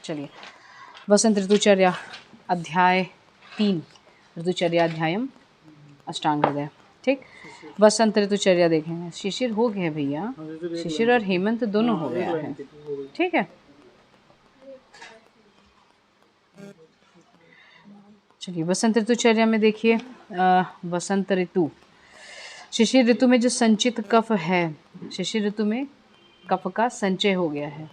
चलिए, वसंत ऋतुचर्या अध्याय 3, ऋतुचर्या अध्यायम अष्टांग हृदय। ठीक, वसंत ऋतुचर्या देखेंगे। शिशिर हो गया भैया, शिशिर और हेमंत दोनों हो गया है। ठीक है, चलिए वसंत ऋतुचर्या में देखिए, वसंत ऋतु, शिशिर ऋतु में जो संचित कफ है, शिशिर ऋतु में कफ का संचय हो गया है,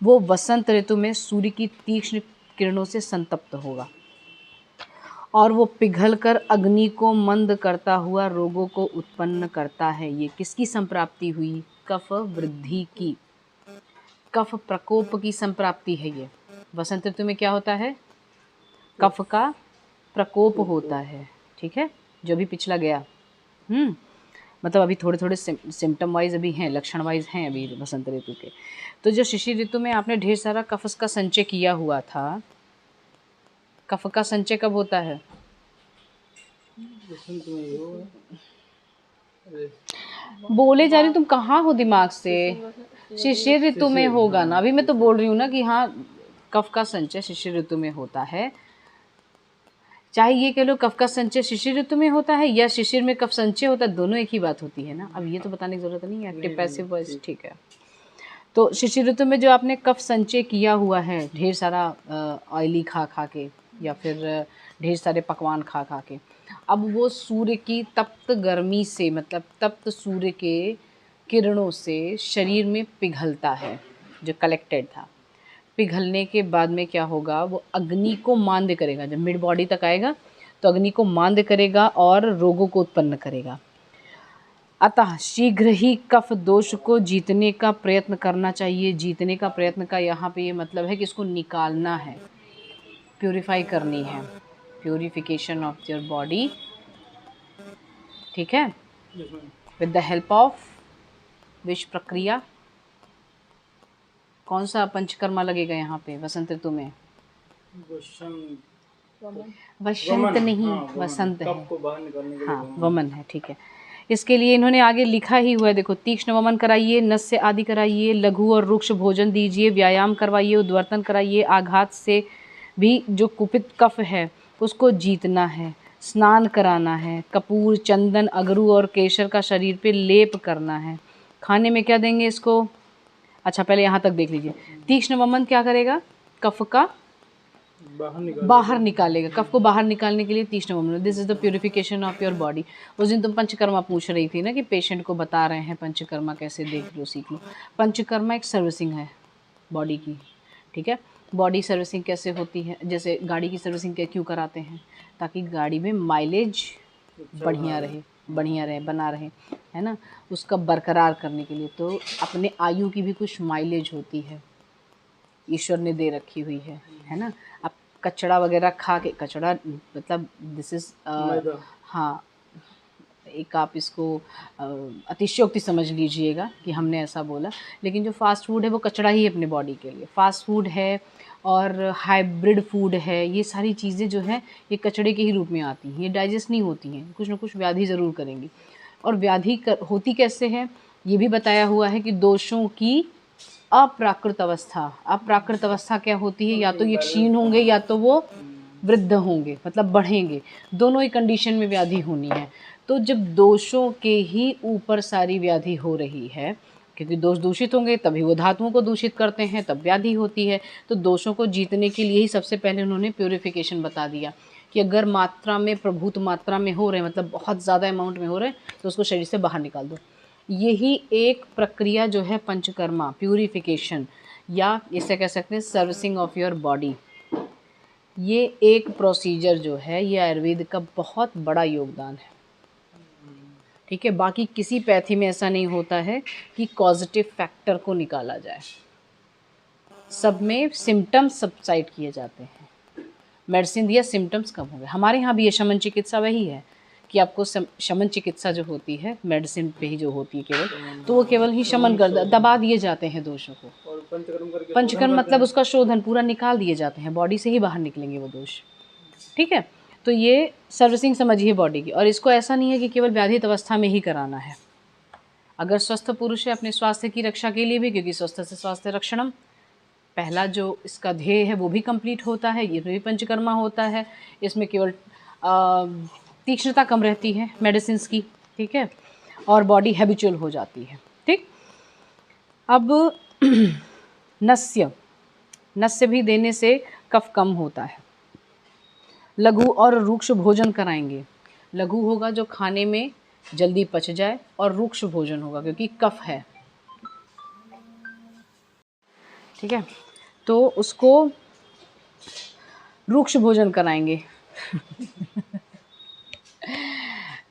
वो वसंत ऋतु में सूर्य की तीक्ष्ण किरणों से संतप्त होगा और वो पिघलकर अग्नि को मंद करता हुआ रोगों को उत्पन्न करता है। ये किसकी संप्राप्ति हुई? कफ वृद्धि की, कफ प्रकोप की संप्राप्ति है। ये वसंत ऋतु में क्या होता है? कफ का प्रकोप होता है। ठीक है, जो भी पिछला गया, मतलब अभी थोड़े थोड़े सिम्टम वाइज अभी हैं, लक्षण वाइज हैं अभी वसंत ऋतु के। तो जो शिशिर ऋतु में आपने ढेर सारा कफ का संचय किया हुआ था, कफ का संचय कब होता है? बोले जा रही तुम कहाँ हो दिमाग से? शिशिर ऋतु में होगा ना, अभी मैं तो बोल रही हूँ ना कि हाँ कफ का संचय शिशिर ऋतु में होता है। चाहे ये कह लो कफ का संचय शिशिर ऋतु में होता है या शिशिर में कफ संचय होता है, दोनों एक ही बात होती है ना। अब ये तो बताने की जरूरत नहीं है, एक्टिव पैसिव वॉइस। ठीक है, तो शिशिर ऋतु में जो आपने कफ संचय किया हुआ है, ढेर सारा ऑयली खा खा के या फिर ढेर सारे पकवान खा खा के, अब वो सूर्य की तप्त गर्मी से, मतलब तप्त सूर्य के किरणों से शरीर में पिघलता है। जो कलेक्टेड था, पिघलने के बाद में क्या होगा? वो अग्नि को मांद करेगा। जब मिड बॉडी तक आएगा तो अग्नि को मांद करेगा और रोगों को उत्पन्न करेगा। अतः शीघ्र ही कफ दोष को जीतने का प्रयत्न करना चाहिए। जीतने का प्रयत्न का यहाँ पे ये मतलब है कि इसको निकालना है, प्यूरिफाई करनी है, प्यूरिफिकेशन ऑफ योर बॉडी। ठीक है, with the help of which प्रक्रिया? कौन सा पंचकर्मा लगेगा यहाँ पे वसंत ऋतु में? वसंत नहीं, वसंत है, हाँ वमन है। ठीक है, इसके लिए इन्होंने आगे लिखा ही हुआ है, देखो, तीक्ष्ण वमन कराइए, नस्य आदि कराइए, लघु और रुक्ष भोजन दीजिए, व्यायाम करवाइए, उद्वर्तन कराइए, आघात से भी जो कुपित कफ है उसको जीतना है, स्नान कराना है, कपूर, चंदन, अगरू और केसर का शरीर पे लेप करना है। खाने में क्या देंगे इसको? अच्छा पहले यहाँ तक देख लीजिए। तीक्ष्ण वमन क्या करेगा? कफ का बाहर निकालेगा। कफ को बाहर निकालने के लिए तीक्ष्ण वमन, this is the purification of your body. उस दिन तुम पंचकर्मा पूछ रही थी ना कि पेशेंट को बता रहे हैं पंचकर्मा कैसे, देख लो, सीख लो। पंचकर्मा एक सर्विसिंग है बॉडी की। ठीक है, बॉडी सर्विसिंग कैसे होती है? जैसे गाड़ी की सर्विसिंग क्यों कराते हैं? ताकि गाड़ी में माइलेज बढ़िया रहे, बना रहे, है ना, उसका बरकरार करने के लिए। तो अपने आयु की भी कुछ माइलेज होती है, ईश्वर ने दे रखी हुई है ना। अब कचड़ा वगैरह खा के, कचड़ा मतलब दिस इज हाँ, एक आप इसको अतिशयोक्ति समझ लीजिएगा कि हमने ऐसा बोला, लेकिन जो फास्ट फूड है वो कचड़ा ही है अपने बॉडी के लिए। फास्ट फूड है और हाइब्रिड फूड है, ये सारी चीज़ें जो है ये कचड़े के ही रूप में आती हैं, ये डाइजेस्ट नहीं होती हैं, कुछ ना कुछ व्याधि ज़रूर करेंगी। और व्याधि होती कैसे है ये भी बताया हुआ है कि दोषों की अप्राकृत अवस्था। अप्राकृत अवस्था क्या होती है? या तो ये क्षीण होंगे या तो वो वृद्ध होंगे, मतलब बढ़ेंगे, दोनों ही कंडीशन में व्याधि होनी है। तो जब दोषों के ही ऊपर सारी व्याधि हो रही है, क्योंकि दोष दूषित होंगे तभी वो धातुओं को दूषित करते हैं, तब व्याधि होती है। तो दोषों को जीतने के लिए ही सबसे पहले उन्होंने प्यूरिफिकेशन बता दिया कि अगर मात्रा में, प्रभुत मात्रा में हो रहे हैं, मतलब बहुत ज़्यादा अमाउंट में हो रहे हैं, तो उसको शरीर से बाहर निकाल दो। यही एक प्रक्रिया जो है पंचकर्मा, प्यूरिफिकेशन, या इसे कह सकते हैं सर्विसिंग ऑफ योर बॉडी, ये एक प्रोसीजर जो है ये आयुर्वेद का बहुत बड़ा योगदान है। ठीक है, बाकी किसी पैथी में ऐसा नहीं होता है कि कॉजेटिव फैक्टर को निकाला जाए, सब में सिम्टम्स सबसाइड किए जाते हैं। मेडिसिन दिया, सिम्टम्स कम हो गए। हमारे यहाँ भी ये शमन चिकित्सा वही है कि आपको शमन चिकित्सा जो होती है मेडिसिन पे ही जो होती है केवल, तो वो केवल ही शमन कर, दबा दिए जाते हैं दोषों को। पंचकर्म मतलब उसका शोधन पूरा निकाल दिए जाते हैं, बॉडी से ही बाहर निकलेंगे वो दोष। ठीक है, तो ये सर्विसिंग समझिए बॉडी की। और इसको ऐसा नहीं है कि केवल व्याधित अवस्था में ही कराना है, अगर स्वस्थ पुरुष है अपने स्वास्थ्य की रक्षा के लिए भी, क्योंकि स्वस्थ से स्वास्थ्य रक्षणम, पहला जो इसका ध्येय है वो भी कंप्लीट होता है, ये भी पंचकर्मा होता है। इसमें केवल तीक्ष्णता कम रहती है मेडिसिन की, ठीक है, और बॉडी हैबिचुअल हो जाती है, ठीक। अब नस्य भी देने से कफ कम होता है। लघु और रूक्ष भोजन कराएंगे। लघु होगा जो खाने में जल्दी पच जाए, और रूक्ष भोजन होगा क्योंकि कफ है, ठीक है, तो उसको रूक्ष भोजन कराएंगे।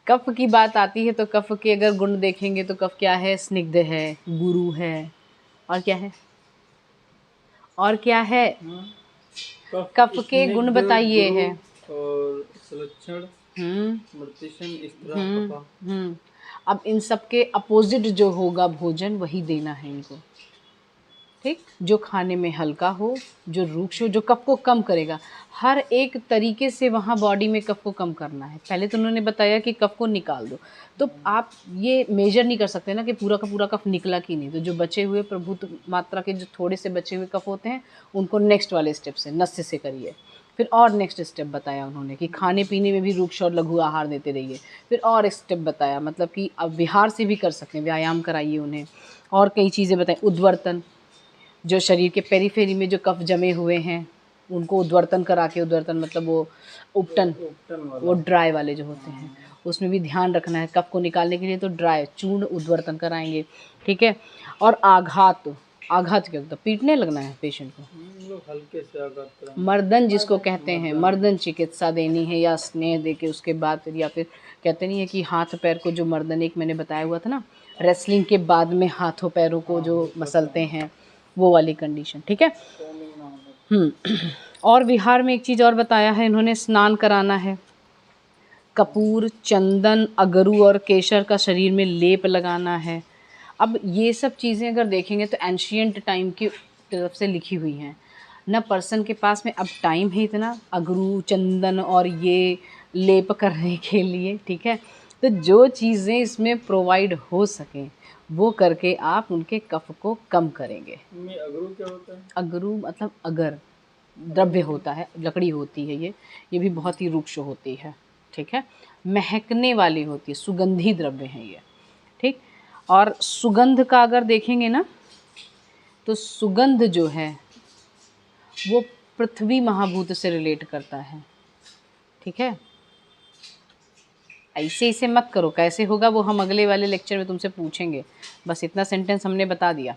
कफ की बात आती है तो कफ के अगर गुण देखेंगे तो कफ क्या है? स्निग्ध है, गुरु है, और क्या है? और क्या है? कफ के गुण बताइए है। और सुलक्षण, अब इन सब के अपोजिट जो होगा भोजन वही देना है इनको, ठीक। जो खाने में हल्का हो, जो रूक्ष हो, जो कफ को कम करेगा। हर एक तरीके से वहाँ बॉडी में कफ को कम करना है। पहले तो उन्होंने बताया कि कफ को निकाल दो, तो आप ये मेजर नहीं कर सकते ना कि पूरा का पूरा कफ निकला कि नहीं। तो जो बचे हुए प्रभुत मात्रा के जो थोड़े से बचे हुए कफ होते हैं उनको नेक्स्ट वाले स्टेप से नस्य से करिए। फिर और नेक्स्ट स्टेप बताया उन्होंने कि खाने पीने में भी रूक्ष और लघु आहार देते रहिए। फिर और एक स्टेप बताया, मतलब कि अब विहार से भी कर सकते हैं, व्यायाम कराइए उन्हें। और कई चीज़ें बताएं, उद्वर्तन, जो शरीर के पेरीफेरी में जो कफ जमे हुए हैं उनको उद्वर्तन करा के, उद्वर्तन मतलब वो उपटन, वो ड्राई वाले जो होते हैं उसमें भी ध्यान रखना है। कफ को निकालने के लिए तो ड्राई चूर्ण उद्वर्तन कराएंगे, ठीक है। और आघात क्या होता है? पीटने लगना है पेशेंट को, हल्के से आघात, मर्दन जिसको कहते हैं, मर्दन चिकित्सा देनी है, या स्नेह दे के उसके बाद फिर, या फिर कहते नहीं है कि हाथ पैर को जो मर्दन, एक मैंने बताया हुआ था ना, रेसलिंग के बाद में हाथों पैरों को जो मसलते हैं वो वाली कंडीशन, ठीक है। और विहार में एक चीज़ और बताया है इन्होंने, स्नान कराना है। कपूर, चंदन, अगरू और केसर का शरीर में लेप लगाना है। अब ये सब चीज़ें अगर देखेंगे तो एंशियंट टाइम की तरफ से लिखी हुई हैं ना। पर्सन के पास में अब टाइम है इतना अगरू, चंदन और ये लेप करने के लिए, ठीक है। तो जो चीज़ें इसमें प्रोवाइड हो सकें वो करके आप उनके कफ को कम करेंगे। अगरू क्या होता है? अगरू मतलब अगर द्रव्य होता है, लकड़ी होती है, ये भी बहुत ही रूक्ष होती है, ठीक है। महकने वाली होती है, सुगंधी द्रव्य है ये, ठीक। और सुगंध का अगर देखेंगे ना तो सुगंध जो है वो पृथ्वी महाभूत से रिलेट करता है, ठीक है। ऐसे इसे मत करो, कैसे होगा वो हम अगले वाले लेक्चर में तुमसे पूछेंगे। बस इतना सेंटेंस हमने बता दिया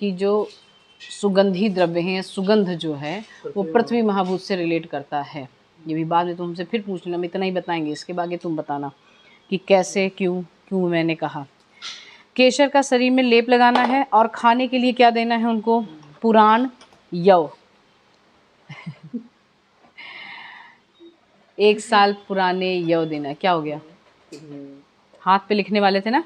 कि जो सुगंधी द्रव्य हैं, सुगंध जो है वो पृथ्वी महाभूत से रिलेट करता है। ये भी बाद में तुमसे फिर पूछ लेना, हम इतना ही बताएंगे, इसके बाकी तुम बताना कि कैसे, क्यों मैंने कहा। केसर का शरीर में लेप लगाना है। और खाने के लिए क्या देना है उनको? पुराण, यव। 1 साल पुराने यव देना। क्या हो गया? हाथ पे लिखने वाले थे ना।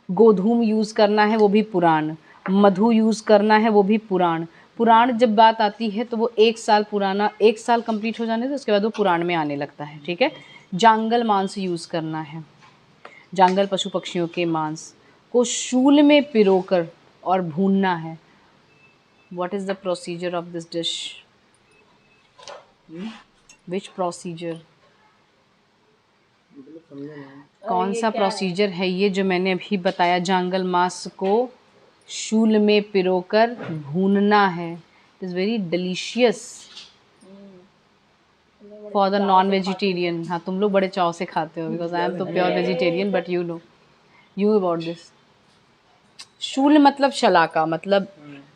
गोधूम यूज़ करना है, वो भी पुराण। मधु यूज़ करना है, वो भी पुराण। पुराण जब बात आती है तो वो 1 साल पुराना, 1 साल कंप्लीट हो जाने तो उसके बाद वो पुराण में आने लगता है, ठीक है। जांगल मांस यूज़ करना है। जांगल पशु पक्षियों के मांस को शूल में पिरोकर और भूनना है। What is the procedure of this dish? Which procedure? कौन सा प्रोसीजर है ये जो मैंने अभी बताया? जांगल मांस को शूल में पिरोकर भूनना है। It is very delicious for the non vegetarian. हाँ, तुम लोग बड़े चाव से खाते हो, बिकॉज आई एम तो pure vegetarian, but you know about this. शूल मतलब शलाका, मतलब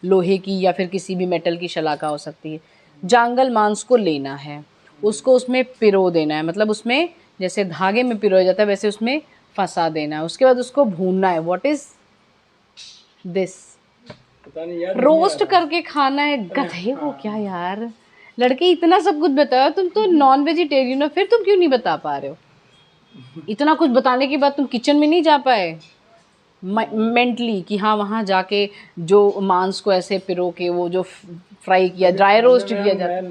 लोहे की या फिर किसी भी मेटल की शलाका हो सकती है। जांगल मांस को लेना है, उसको उसमें पिरो देना है, मतलब उसमें जैसे धागे में पिरोया जाता है वैसे उसमें फंसा देना है। उसके बाद उसको भूनना है। What is this? रोस्ट करके खाना है। गधे हो क्या यार, लड़के इतना सब कुछ बताओ, तुम तो नॉन वेजिटेरियन हो, फिर तुम क्यों नहीं बता पा रहे हो? इतना कुछ बताने के बाद तुम किचन में नहीं जा पाए मेंटली कि हाँ वहाँ जाके जो मांस को ऐसे पिरो के वो जो फ्राई किया, ड्राई रोस्ट किया जाता है।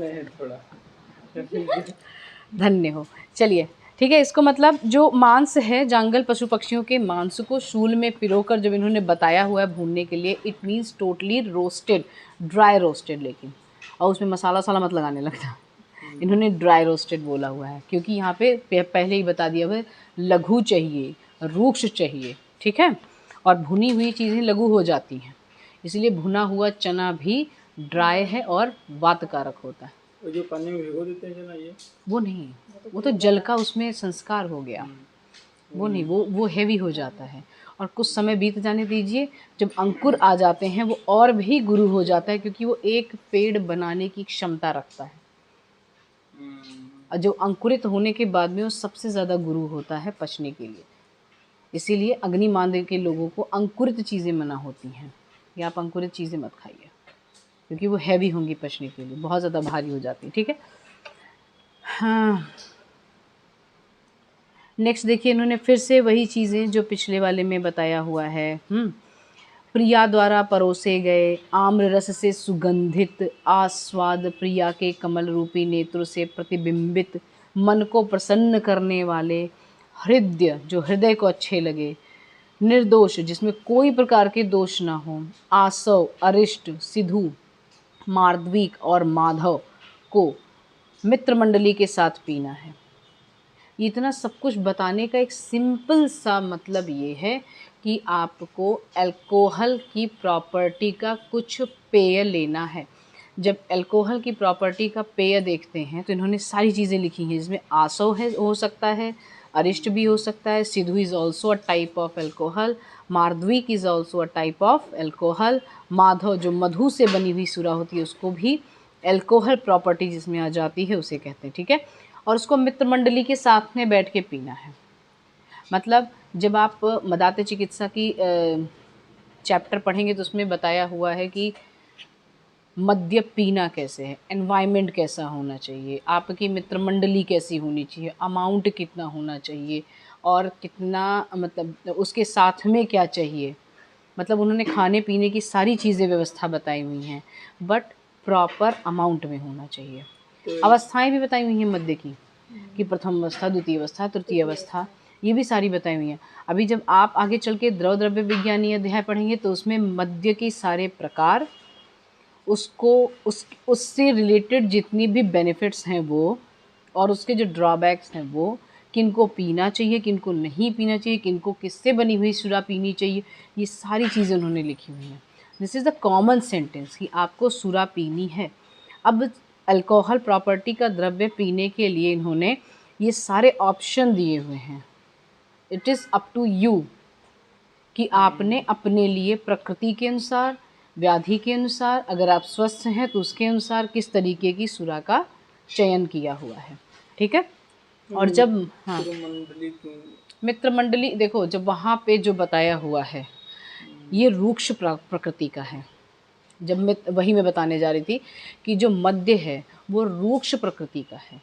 धन्य हो। चलिए ठीक है। इसको मतलब जो मांस है जांगल पशु पक्षियों के मांस को शूल में पिरोकर जब इन्होंने बताया हुआ है भूनने के लिए, it means totally roasted, dry roasted, लेकिन और उसमें मसाला वसाला मत लगाने लगता, इन्होंने ड्राई रोस्टेड बोला हुआ है क्योंकि यहाँ पे पहले ही बता दिया हुआ है लघु चाहिए, रूक्ष चाहिए, ठीक है। और भुनी हुई चीज़ें लघु हो जाती हैं, इसलिए भुना हुआ चना भी ड्राई है और वातकारक होता है। वो जो पानी में भिगो देते हैं चना, ये वो नहीं, वो तो जल का उसमें संस्कार हो गया, वो नहीं, वो हैवी हो जाता है। और कुछ समय बीत जाने दीजिए, जब अंकुर आ जाते हैं वो और भी गुरु हो जाता है क्योंकि वो एक पेड़ बनाने की क्षमता रखता है। और जो अंकुरित होने के बाद में वो सबसे ज़्यादा गुरु होता है पचने के लिए। इसीलिए अग्नि मांद के लोगों को अंकुरित चीज़ें मना होती हैं, या आप अंकुरित चीज़ें मत खाइए क्योंकि वो हैवी होंगी पचने के लिए, बहुत ज़्यादा भारी हो जाती है, ठीक है। हाँ, नेक्स्ट देखिए, इन्होंने फिर से वही चीज़ें जो पिछले वाले में बताया हुआ है। प्रिया द्वारा परोसे गए आम्र रस से सुगंधित आस्वाद, प्रिया के कमल रूपी नेत्र से प्रतिबिंबित, मन को प्रसन्न करने वाले, हृदय जो हृदय को अच्छे लगे, निर्दोष जिसमें कोई प्रकार के दोष ना हो, आसव, अरिष्ट, सिधु, मार्द्विक और माधव को मित्र मंडली के साथ पीना है। इतना सब कुछ बताने का एक सिंपल सा मतलब ये है कि आपको अल्कोहल की प्रॉपर्टी का कुछ पेय लेना है। जब अल्कोहल की प्रॉपर्टी का पेय देखते हैं तो इन्होंने सारी चीज़ें लिखी हैं, जिसमें आसव है, हो सकता है, अरिष्ट भी हो सकता है, सिधु is also a type of alcohol, मार्द्विक is also a type of alcohol, माधव जो मधु से बनी हुई सुरा होती है उसको भी अल्कोहल प्रॉपर्टी जिसमें आ जाती है उसे कहते हैं, ठीक है। और उसको मित्र मंडली के साथ में बैठ के पीना है। मतलब जब आप मदाते चिकित्सा की चैप्टर पढ़ेंगे तो उसमें बताया हुआ है कि मद्य पीना कैसे है, एनवायरनमेंट कैसा होना चाहिए, आपकी मित्र मंडली कैसी होनी चाहिए, अमाउंट कितना होना चाहिए और कितना, मतलब उसके साथ में क्या चाहिए, मतलब उन्होंने खाने पीने की सारी चीज़ें व्यवस्था बताई हुई हैं, बट प्रॉपर अमाउंट में होना चाहिए। अवस्थाएं भी बताई हुई हैं मद्य की, कि प्रथम अवस्था, द्वितीय अवस्था, तृतीय अवस्था, ये भी सारी बताई हुई हैं। अभी जब आप आगे चल के द्रव द्रव्य विज्ञानी अध्याय पढ़ेंगे तो उसमें मद्य के सारे प्रकार, उसको उससे रिलेटेड जितनी भी बेनिफिट्स हैं वो, और उसके जो ड्रॉबैक्स हैं वो, किनको पीना चाहिए, किनको नहीं पीना चाहिए, किनको किससे बनी हुई सुरा पीनी चाहिए, ये सारी चीज़ें उन्होंने लिखी हुई हैं। This is the common sentence कि आपको सुरा पीनी है। अब अल्कोहल प्रॉपर्टी का द्रव्य पीने के लिए इन्होंने ये सारे ऑप्शन दिए हुए हैं। It is up to you कि आपने अपने लिए प्रकृति के अनुसार, व्याधि के अनुसार, अगर आप स्वस्थ हैं तो उसके अनुसार किस तरीके की सुरा का चयन किया हुआ है, ठीक है। और जब मित्र मंडली देखो, जब वहाँ पे जो बताया हुआ है ये रूक्ष प्रकृति का है। जब वही मैं बताने जा रही थी कि जो मद्य है वो रूक्ष प्रकृति का है,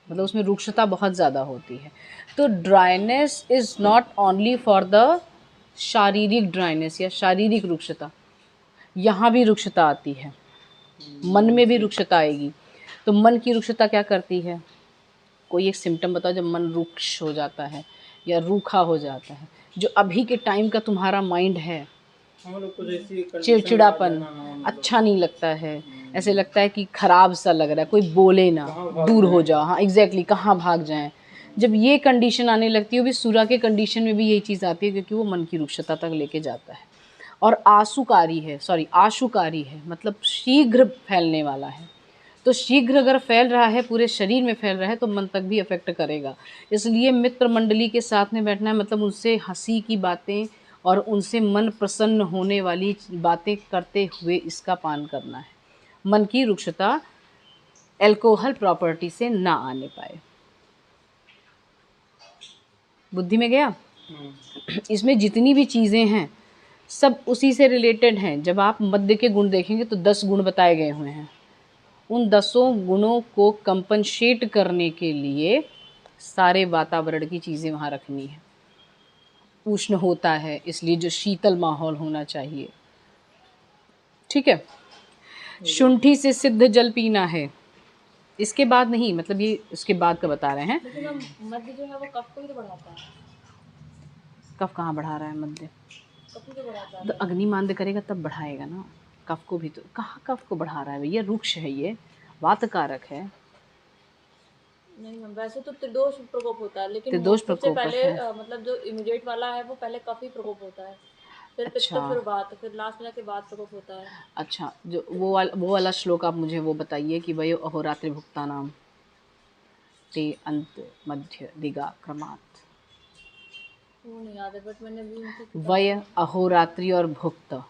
मतलब उसमें रूक्षता बहुत ज़्यादा होती है। तो dryness is not only for the शारीरिक ड्राइनेस या शारीरिक रुक्षता, यहाँ भी रुक्षता आती है, मन में भी रुक्षता आएगी। तो मन की रुक्षता क्या करती है, कोई एक सिम्टम बताओ जब मन रुक्ष हो जाता है या रूखा हो जाता है। जो अभी के टाइम का तुम्हारा माइंड है, चिड़चिड़ापन, अच्छा नहीं लगता है, ऐसे लगता है कि ख़राब सा लग रहा है, कोई बोले ना, दूर हो जाओ, हाँ एग्जैक्टली, कहाँ भाग जाएं। जब ये कंडीशन आने लगती है, वो भी सुरा के कंडीशन में भी यही चीज़ आती है क्योंकि वो मन की रुक्षता तक लेके जाता है। और आशुकारी है, मतलब शीघ्र फैलने वाला है। तो शीघ्र अगर फैल रहा है, पूरे शरीर में फैल रहा है, तो मन तक भी अफेक्ट करेगा। इसलिए मित्र मंडली के साथ में बैठना है, मतलब उनसे हंसी की बातें और उनसे मन प्रसन्न होने वाली बातें करते हुए इसका पान करना है। मन की रुक्षता अल्कोहल प्रॉपर्टी से ना आने पाए। बुद्धि में गया? इसमें जितनी भी चीज़ें हैं सब उसी से रिलेटेड हैं। जब आप मद्य के गुण देखेंगे तो 10 गुण बताए गए हुए हैं। उन 10 गुणों को कंपनसेट करने के लिए सारे वातावरण की चीज़ें वहाँ रखनी है। उष्ण होता है इसलिए जो शीतल माहौल होना चाहिए, ठीक है। शुंठी से सिद्ध जल पीना है, इसके बाद नहीं, मतलब ये इसके बाद का बता रहे हैं। लेकिन हम मध्य जो है वो कफ को ही तो बढ़ाता है। कफ कहाँ बढ़ा रहा है मध्य? कफ ही तो बढ़ाता है। तो अग्नि मांद्य करेगा तब बढ़ाएगा ना, कफ को भी तो। कहाँ कफ को बढ़ा रहा है भैया? रुक्ष है ये, वातकारक है। नहीं मैम, वैसे तो त्रिदोष प्रकोप होता है, लेकिन त्रिदोष सबसे प्रकोप पहले है। मतलब जो इमीडिएट वाला है वो पहले कफ ही प्रकोप होता है, फिर पित्त, अच्छा। फिर वात, फिर लास्ट में जाके वात प्रकोप होता है। अच्छा, जो वो वाला श्लोक आप मुझे वो बताइए कि वयो अहोरात्रि भुक्ता नाम ते अंत मध्य दिगा क्रमात्। वो नहीं याद है, बट मैंने भी उनकी वय अहोरात्रि और भुक्त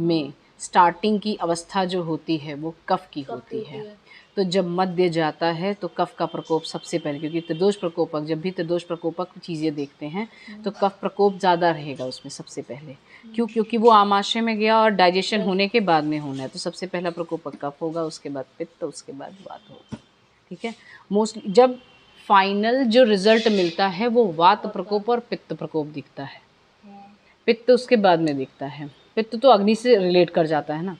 में स्टार्टिंग की अवस्था जो होती है वो कफ की होती है। तो जब मध्य जाता है तो कफ का प्रकोप सबसे पहले, क्योंकि त्रिदोष प्रकोपक, जब भी त्रिदोष प्रकोपक चीज़ें देखते हैं तो कफ प्रकोप ज़्यादा रहेगा उसमें सबसे पहले। क्यों? क्योंकि वो आमाशय में गया और डाइजेशन होने के बाद में होना है, तो सबसे पहला प्रकोपक कफ होगा, उसके बाद पित्त, उसके बाद वात होगा। ठीक है। मोस्टली जब फाइनल जो रिजल्ट मिलता है वो वात प्रकोप और पित्त प्रकोप दिखता है। पित्त उसके बाद में दिखता है। पित्त तो अग्नि से रिलेट कर जाता है ना,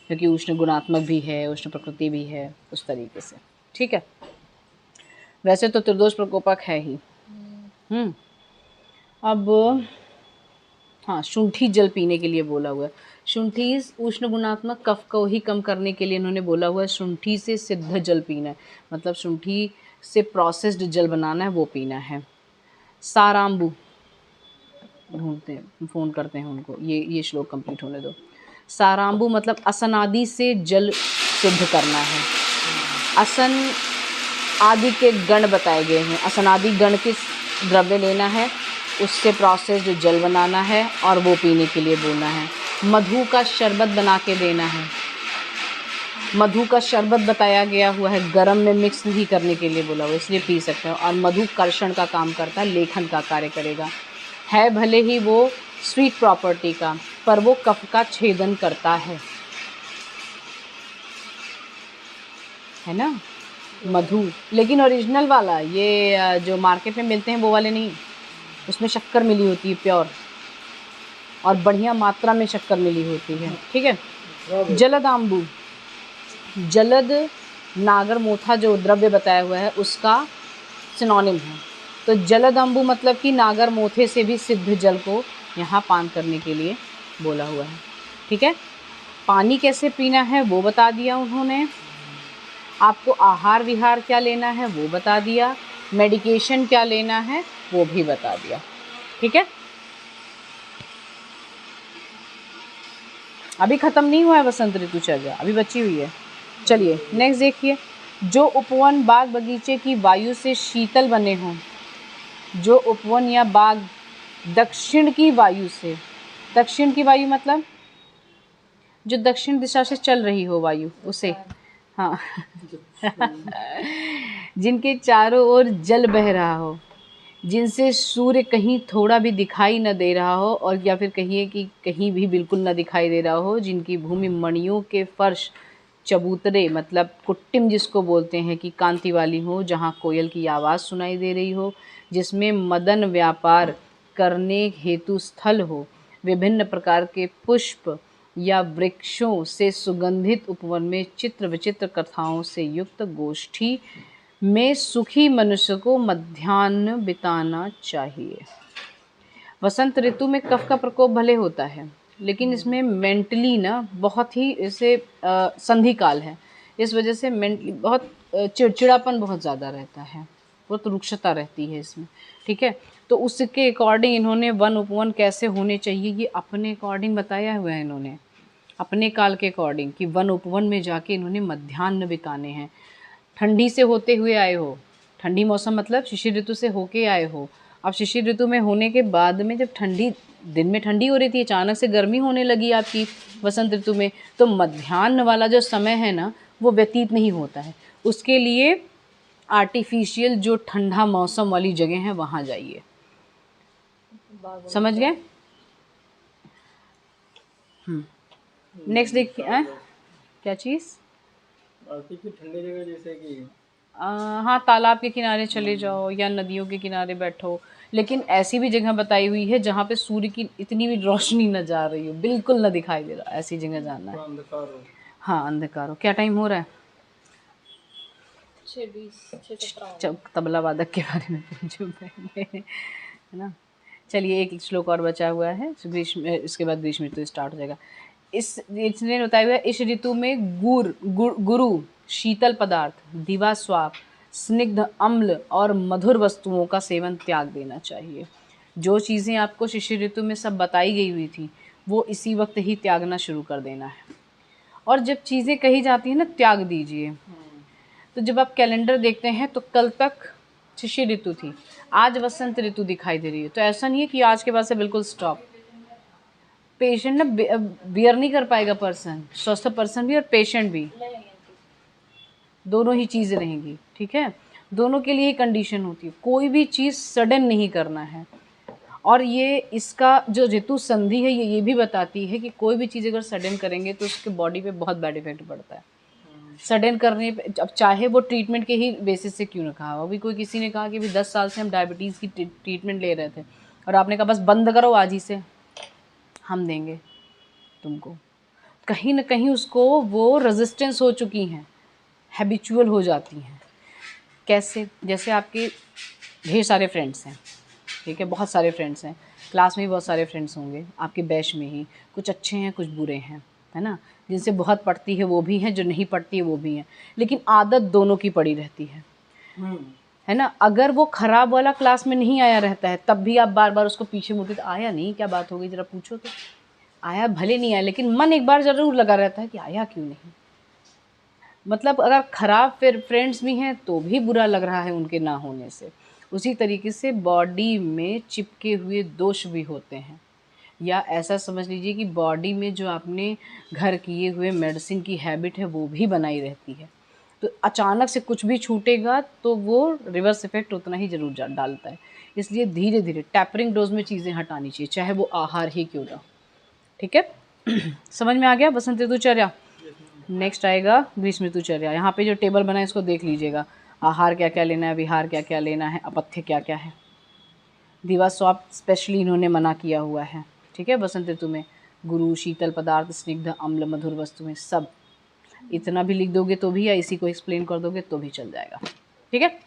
क्योंकि उष्ण गुणात्मक भी है, उष्ण प्रकृति भी है, उस तरीके से। ठीक है। वैसे तो त्रिदोष प्रकोपक है ही। अब हाँ, शुंठी जल पीने के लिए बोला हुआ है। शुंठी उष्ण गुणात्मक कफ को ही कम करने के लिए इन्होंने बोला हुआ है। शुंठी से सिद्ध जल पीना है, मतलब शुंठी से प्रोसेस्ड जल बनाना है, वो पीना है। साराम्बू ढूंढते हैं, फ़ोन करते हैं उनको, ये श्लोक कंप्लीट होने दो। साराम्बू मतलब असनादि से जल सिद्ध करना है। असन आदि के गण बताए गए हैं, असनादि गण के द्रव्य लेना है, उससे प्रोसेस जो जल बनाना है और वो पीने के लिए बोलना है। मधु का शरबत बना के देना है। मधु का शरबत बताया गया हुआ है, गरम में मिक्स नहीं करने के लिए बोला हुआ, इसलिए पी सकते हो। और मधु कर्षण का काम करता है, लेखन का कार्य करेगा। है भले ही वो स्वीट प्रॉपर्टी का, पर वो कफ का छेदन करता है ना मधु। लेकिन ओरिजिनल वाला, ये जो मार्केट में मिलते हैं वो वाले नहीं, उसमें शक्कर मिली होती है प्योर, और बढ़िया मात्रा में शक्कर मिली होती है। ठीक है। जलदाम्बू, जलद नागर मोथा जो द्रव्य बताया हुआ है उसका सिनोनिम है। तो जलदाम्बू मतलब कि नागर मोथे से भी सिद्ध जल को यहाँ पान करने के लिए बोला हुआ है। ठीक है। पानी कैसे पीना है वो बता दिया उन्होंने। आपको आहार विहार क्या लेना है वो बता दिया। मेडिकेशन क्या लेना है वो भी बता दिया। ठीक है। अभी ख़त्म नहीं हुआ है वसंत ऋतुचर्या, अभी बची हुई है। चलिए नेक्स्ट देखिए। जो उपवन बाग बगीचे की वायु से शीतल बने हों, जो उपवन या बाग दक्षिण की वायु से, दक्षिण की वायु मतलब जो दक्षिण दिशा से चल रही हो वायु, उसे, हाँ जिनके चारों ओर जल बह रहा हो, जिनसे सूर्य कहीं थोड़ा भी दिखाई न दे रहा हो, और या फिर कहिए कि कहीं भी बिल्कुल न दिखाई दे रहा हो, जिनकी भूमि मणियों के फर्श चबूतरे मतलब कुट्टिम जिसको बोलते हैं कि कांति वाली हो, जहाँ कोयल की आवाज़ सुनाई दे रही हो, जिसमें मदन व्यापार करने हेतु स्थल हो, विभिन्न प्रकार के पुष्प या वृक्षों से सुगंधित उपवन में चित्र विचित्र कथाओं से युक्त गोष्ठी में सुखी मनुष्य को मध्याह्न बिताना चाहिए। वसंत ऋतु में कफ का प्रकोप भले होता है, लेकिन इसमें मेंटली ना बहुत ही इसे संधि काल है, इस वजह से मेंटली बहुत चिड़चिड़ापन बहुत ज़्यादा रहता है, बहुत रुक्षता रहती है इसमें। ठीक है। तो उसके अकॉर्डिंग इन्होंने वन उपवन कैसे होने चाहिए ये अपने अकॉर्डिंग बताया हुआ है इन्होंने, अपने काल के अकॉर्डिंग, कि वन उपवन में जाके इन्होंने मध्याह्न बिताने हैं। ठंडी से होते हुए आए हो, ठंडी मौसम मतलब शिशिर ऋतु से होके आए हो। अब शिशिर ऋतु में होने के बाद में जब ठंडी, दिन में ठंडी हो रही थी, अचानक से गर्मी होने लगी आपकी वसंत ऋतु में, तो मध्याह्न वाला जो समय है ना वो व्यतीत नहीं होता है। उसके लिए आर्टिफिशियल जो ठंडा मौसम वाली जगह है वहाँ जाइए। समझ गए? नेक्स्ट देखिए। क्या चीज़? ठंडी जगह जैसे कि हाँ, तालाब के किनारे चले जाओ या नदियों के किनारे बैठो, लेकिन ऐसी भी जगह बताई हुई है जहाँ पे सूर्य की इतनी भी रोशनी न जा रही हो, बिल्कुल न दिखाई दे रहा, ऐसी जगह जाना है। अंधकार हो। हाँ, अंधकार हो। क्या टाइम हो रहा है? 6:20 तबला वादक के बारे में पूछो पहले, है ना। चलिए एक श्लोक और बचा हुआ है, ग्रीष्म, इसके बाद ग्रीष्म ऋतु स्टार्ट हो जाएगा। इसने बताया हुआ है, इस ऋतु में गुरु शीतल पदार्थ, दिवा स्वाप, स्निग्ध अम्ल और मधुर वस्तुओं का सेवन त्याग देना चाहिए। जो चीज़ें आपको शिशिर ऋतु में सब बताई गई हुई थी वो इसी वक्त ही त्यागना शुरू कर देना है। और जब चीज़ें कही जाती हैं ना त्याग दीजिए, तो जब आप कैलेंडर देखते हैं तो कल तक शिशिर ऋतु थी, आज वसंत ऋतु दिखाई दे रही है। तो ऐसा नहीं है कि आज के बाद से बिल्कुल स्टॉप। पेशेंट ना बियर नहीं कर पाएगा पर्सन, स्वस्थ पर्सन भी और पेशेंट भी, दोनों ही चीज़ें रहेंगी, ठीक है। दोनों के लिए ही कंडीशन होती है, कोई भी चीज़ सडन नहीं करना है। और ये इसका जो ऋतु संधि है ये भी बताती है कि कोई भी चीज़ अगर सडन करेंगे तो उसके बॉडी पे बहुत बैड इफेक्ट पड़ता है। सडन करने पे, अब चाहे वो ट्रीटमेंट के ही बेसिस से क्यों ना कहा, अभी कोई किसी ने कहा कि भी 10 साल से हम डायबिटीज़ की ट्रीटमेंट ले रहे थे और आपने कहा बस बंद करो आज ही से, हम देंगे तुमको, कहीं ना कहीं उसको वो रेजिस्टेंस हो चुकी हैं, हैबिचुअल हो जाती हैं। कैसे, जैसे आपके ढेर सारे फ्रेंड्स हैं, ठीक है, बहुत सारे फ्रेंड्स हैं, क्लास में भी बहुत सारे फ्रेंड्स होंगे, आपके बैच में ही कुछ अच्छे हैं कुछ बुरे हैं, है ना। जिनसे बहुत पढ़ती है वो भी हैं, जो नहीं पढ़ती है वो भी हैं, लेकिन आदत दोनों की पड़ी रहती है ना। अगर वो ख़राब वाला क्लास में नहीं आया रहता है तब भी आप बार बार उसको पीछे मुड़ते, तो आया नहीं, क्या बात हो गई ज़रा पूछो तो। आया भले नहीं आया लेकिन मन एक बार ज़रूर लगा रहता है कि आया क्यों नहीं। मतलब अगर ख़राब फिर फ्रेंड्स भी हैं तो भी बुरा लग रहा है उनके ना होने से। उसी तरीके से बॉडी में चिपके हुए दोष भी होते हैं, या ऐसा समझ लीजिए कि बॉडी में जो आपने घर किए हुए मेडिसिन की हैबिट है वो भी बनाई रहती है। तो अचानक से कुछ भी छूटेगा तो वो रिवर्स इफेक्ट उतना ही ज़रूर डालता है। इसलिए धीरे धीरे टैपरिंग डोज में चीज़ें हटानी चाहिए, चाहे वो आहार ही क्यों ना, ठीक है। समझ में आ गया बसंत ऋतुचर्या। नेक्स्ट आएगा ग्रीष्म ऋतुचर्या। यहाँ पे जो टेबल बना है इसको देख लीजिएगा, आहार क्या क्या लेना है, विहार क्या क्या लेना है, अपथ्य क्या क्या है। दिवा स्वाप स्पेशली इन्होंने मना किया हुआ है, ठीक है। बसंत ऋतु में गुरु, शीतल पदार्थ, स्निग्ध अम्ल, मधुर वस्तुएं, सब इतना भी लिख दोगे तो भी, या इसी को एक्सप्लेन कर दोगे तो भी चल जाएगा, ठीक है।